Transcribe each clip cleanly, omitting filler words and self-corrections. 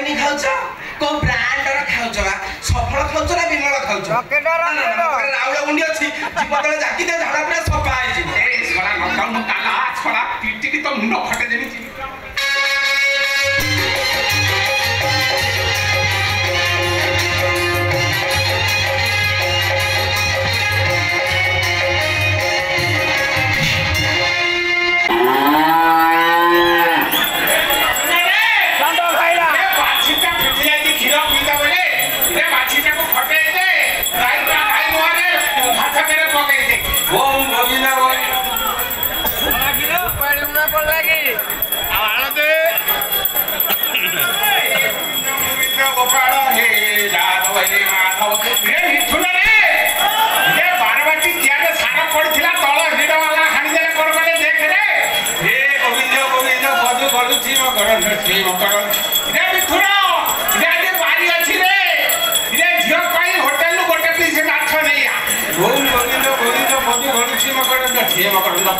चैनी खाउछ को ब्रांड रा खाउछ बा सफल खाउछ ना बिमल खाउछ राउला गुंडी अछि जीवतले जाकी दे झाडा पूरा सफा आइछि ए छोरा न खाउ काला छोरा पिटी की तो मुंड फटे देनी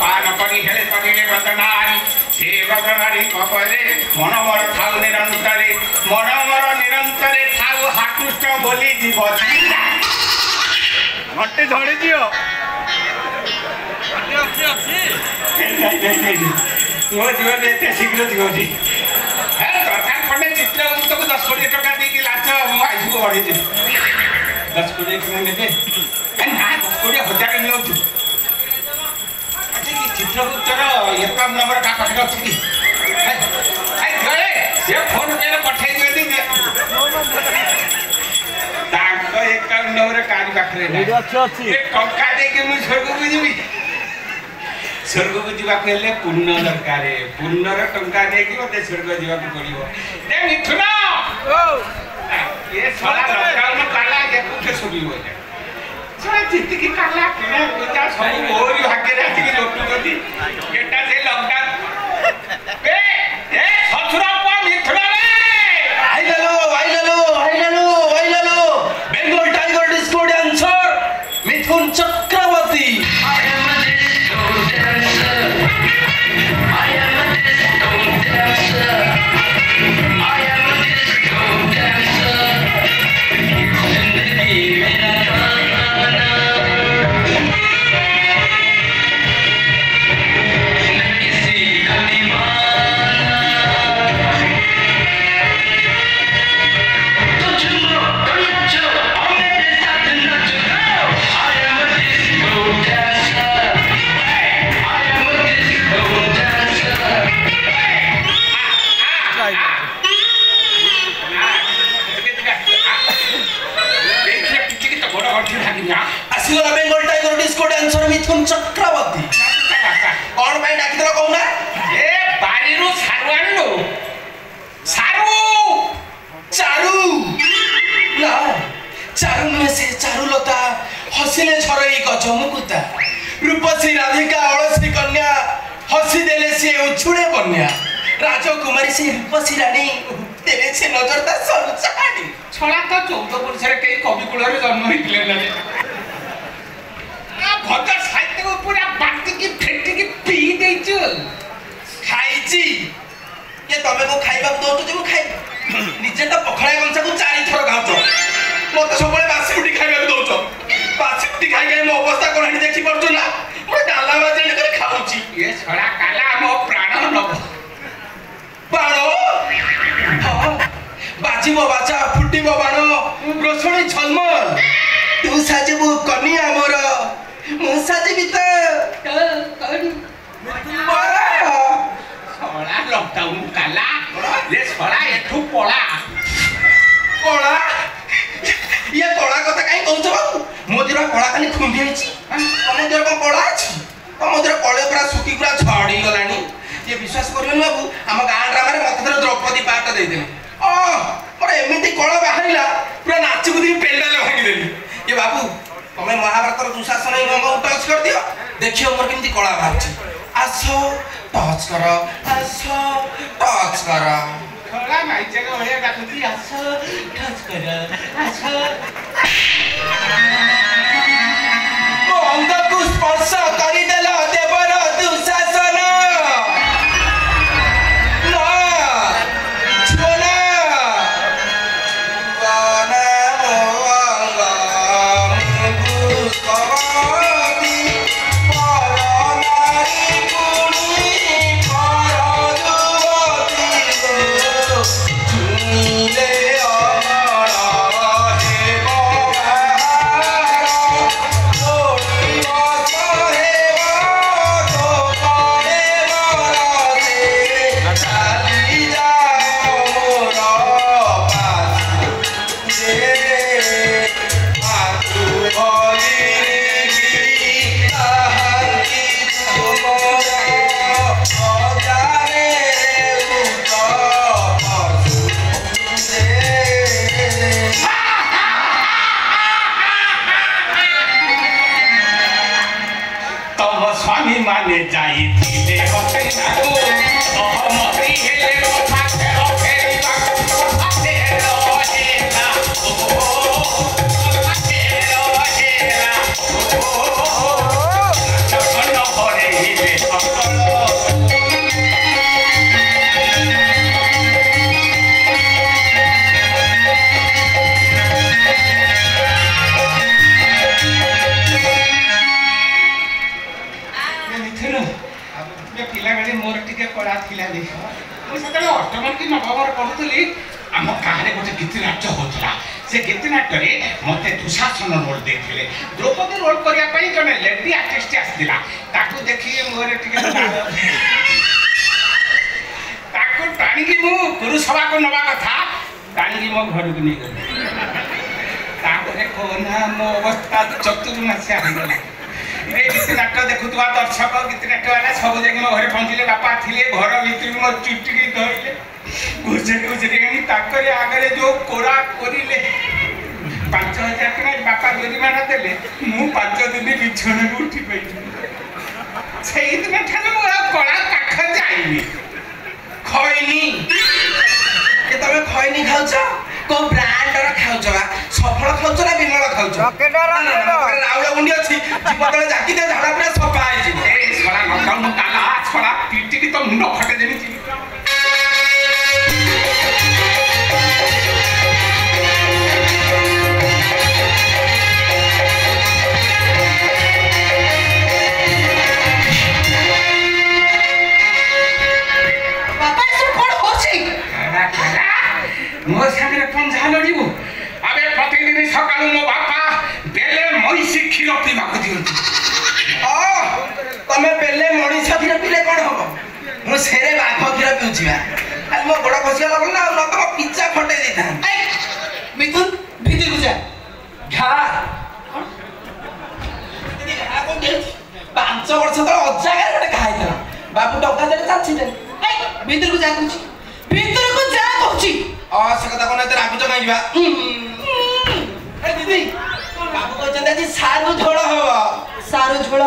पान करी हेले करिले रतनारी से रतनारी कपले मन मोर थाउ निरंतरे मन मोर निरंतरे थाउ हाकुष्ट बोली जीव घंटे झड़ी दियो ମୋ ଜୀବନ ଏତେ ଶୀଘ୍ର ଯିବନି ଦରକାର ପଡ଼ିଲେ ଚିତ୍ର ତକୁ 10 କୋଟି ଟଙ୍କା ଦେଇକି ଲାଞ୍ଚ ମୋ ଆଇକୁ ବଢ଼େଇଦେବି 10 କୋଟି ଟଙ୍କା ନେବେ ନା 10 କୋଟି 1000 ନିଅନ୍ତୁ ଚିତ୍ରଗୁପ୍ତର ଏକାଉଣ୍ଟ ନମ୍ବର କାହା ପାଖରେ ଅଛି କି ସେ ଫୋନ ପେରେ ପଠେଇ ଦିଅନ୍ତି ତାଙ୍କ ଏକାଉଣ୍ଟ ନମ୍ବର କାହା ପାଖରେ ଟଙ୍କା ଦେଇକି ମୁଁ ସ୍ୱର୍ଗକୁ ଯିବି स्वर्ग को जीवा कहले पुण्य दरकार पुण्यर टंका देकी मते स्वर्ग जीवा को पड़िबो ए मिथुन ये साला लॉकडाउन काला ये कुछ सुबिबो साला चित्त की काला किना पूजा सब मोरी भाग्य रे आती लोटू गदी एटा से लॉकडाउन ए ससुरा पा मिथुन रे आइलालो Bengal tiger disco dancer Mithun Chakraborty आसीगला Bengal tiger disco dancer Mithun Chakraborty कौन भाई डाकी देला कहू ना ए बारीरू सारू आनलो सारू चारू ना चारू में से चारू लता हसिले झरई गज मुकुता रूपसी राधिका अलसी कन्या हसी देले से उछुड़े बन्या राजकुमारी से रूपसी रानी तेरे से नजरता सब चाड़ी छला तो 14 वर्ष रे कई कवि कुल रे जन्म होइले ना भद्र साहित्य को पूरा बाटी की फेटी की पी देइछु खाइची ये तमे को खाइबा दोतो जे को खाइ निजे तो पखळा गंसा को 4 थर खाउछो मते सबले बासी उठी खाइबा दोछो बासी उठी खाइ गए मो अवस्था कोन देखि परछो ना मो डाला बाजे करे खाउची ये छडा काला मो प्राण नब बाणो हां बाजीबो बाजा फुटीबो बाणो रोसणी झलमल तू साजेबो कनिया मोर मु साजेबी त कौन छोड़ा लॉकडाउन काला ये छोड़ा एठू पळा पळा ये पळा कथा काई कहउछ बाबू मोदिरा पळा खाली खुंडी आइछि मोदिरा को पळा अछि मोदिरा पळे पूरा सुकी पूरा झड़ी गलानी ये विश्वास करियो बाबू हम गां ड्रामा रे मते द्रौपदी पाठ दे देले मोर एमिति कळ बाहरिला पूरा नाची कुदी पेंडाल भांगी देली ये बाबू तमे महाभारत रो दुशासन रंग टच कर दियो देखियो मोर किंती कळा बाहरछि आसो टच करो खड़ा माई जगह होया डाकुती आसो टच करो आसो ओ अंग को स्पर्श करि देला देवर दुशासन ना छोला ସେତେବେଳେ ଅଷ୍ଟମ କି ନବମରେ ପଢୁଥିଲି ଆମ ଗାଁରେ ଗୋଟେ ଗୀତି ନାଟ୍ୟ ହଉଥିଲା ସେ ଗୀତି ନାଟ୍ୟରେ ମୋତେ ଦୁଶାସନ ରୋଲ ଦେଇଥିଲେ ଦ୍ରୌପଦୀ ରୋଲ କରିବା ପାଇଁ ଜଣେ ଲେଡି ଆର୍ଟିଷ୍ଟ ଆସିଥିଲା ତାକୁ ଦେଖିକି ମୁହଁରେ ଟିକେ ତାକୁ ଟାଣିକି ମୁଁ ଗୁରୁସଭାକୁ ନେବା କଥା ଟାଣିକି ମୋ ଘରକୁ ନେଇଗଲି ତାପରେ କହନା ମୋ ଅବସ୍ଥା ଚତୁର୍ମାସିଆ ହେଇଗଲା ଏ ଗୀତି ନାଟ୍ୟ ଦେଖୁଥିବା ଦର୍ଶକ ଗୀତି ନାଟ୍ୟ ବାଲା ସବୁ ଯାଇକି ମୋ ଘରେ ପହଞ୍ଚିଲେ ବାପା ଥିଲେ ଘର ଭିତରୁ ମୋ ଚୁଟିକି ଧରିଲେ ଘୁଷେରି ଘୁଷେରି ତାଙ୍କରି ଆଗରେ ଯୋଉ କୋରା କରିଲେ 5,000 ଟଙ୍କା ବାପା ଜୋରିମାନା ଦେଲେ ମୁଁ 5 ଦିନ ବିଛଣାକୁ ଉଠି ପାରିଲି ସେଇଦିନ ଠାରୁ ମୁଁ ଆଉ କଳା କାଠ ଯାଇନି ଖଇନି ତମେ ଖଇନି ଖାଉଛ କୋଉ ବ୍ରାଣ୍ଡର ଖାଉଛ ବା ସଫଳ ଖାଉଛ ନା ବିମଳ ଖାଉଛ ରାଉଳ ଗୁଣ୍ଡି ଅଛି ଜୀବନରେ ଜାକି ଦେ ଝାଡା ପୁରା ସଫା ହେଇଯିବ ଏ ଛଡ଼ା ନକାଉନ କାଲା ଛଡ଼ା ପିଟିକି ତ ମୁଣ୍ଡ ଫଟେଇ ଦେବି ମୋ ସାଙ୍ଗରେ ପଞ୍ଝା ଲଢ଼ିବୁ ଆବେ ପ୍ରତିଦିନ ସକାଳୁ ମୋ ବାପା ବେଲେ ମଇଁଷି କ୍ଷୀର ପିଇବାକୁ ଦିଅନ୍ତି ତମେ ବେଲେ ମଣିଷ କ୍ଷୀର ପିଇଲେ କଣ ହବ ମୁଁ ସେରେ ବାଘ କ୍ଷୀର ପିଉଛି ବା ମୋ ଗୋଡ ଖସିଗଲା ବୋଲି ନା ତମ ପିଚା ଫଟେଇ ଦେଇଥାନ୍ତି ମିଥୁନ ଭିତରକୁ ଯା ଘା 5 ବର୍ଷ ତଳେ ଅଜାଗାରେ ଗୋଟେ ଘା ହେଇଥିଲା ବାବୁ ଟଙ୍କା ଦେଲେ ଚାଲିଛି ଭିତରକୁ ଯା କହୁଛି ଭିତରକୁ ଯା କହୁଛି ସେ କଥା କଣ ଏତେ ରାଗୁଛ କାହିଁ ଯିବା ଦିଦି ବାବୁ କହିଛନ୍ତି ଆଜି ସାରୁ ଝୋଳ ହବ ସାରୁ ଝୋଳ